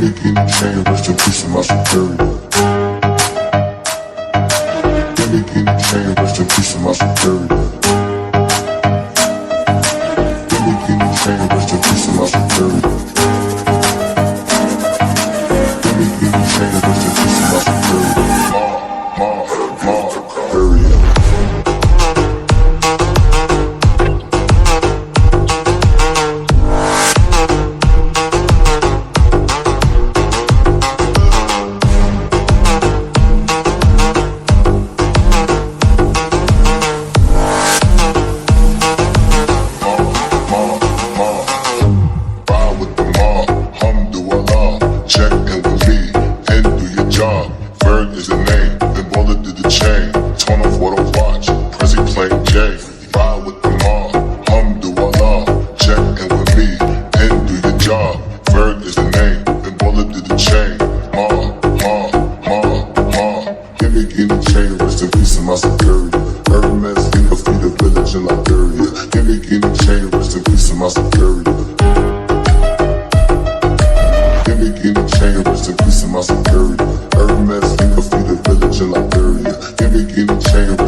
me guinea chain, rest in peace to my superior. Give me guinea chain, rest in peace to my superior. Give me guinea chain, rest in peace to my superior. Give me guinea chain, rest in peace to my superior. Superior. Check in with me and do your job. Bird is the name, then bullet did the chain. Torn off what I watch, Prezi playing J. Ride with the mob, hamdulillah. Check in with me and do your job. Bird is the name, then bullet did the chain. Give me guinea chain, rest in peace to my superior. Hermes in the feet of village in Liberia. Give me guinea chain, rest in peace to my superior. Give me guinea chain, rest in peace to my superior. Hermes, think of the village in Liberia. Give me guinea chain.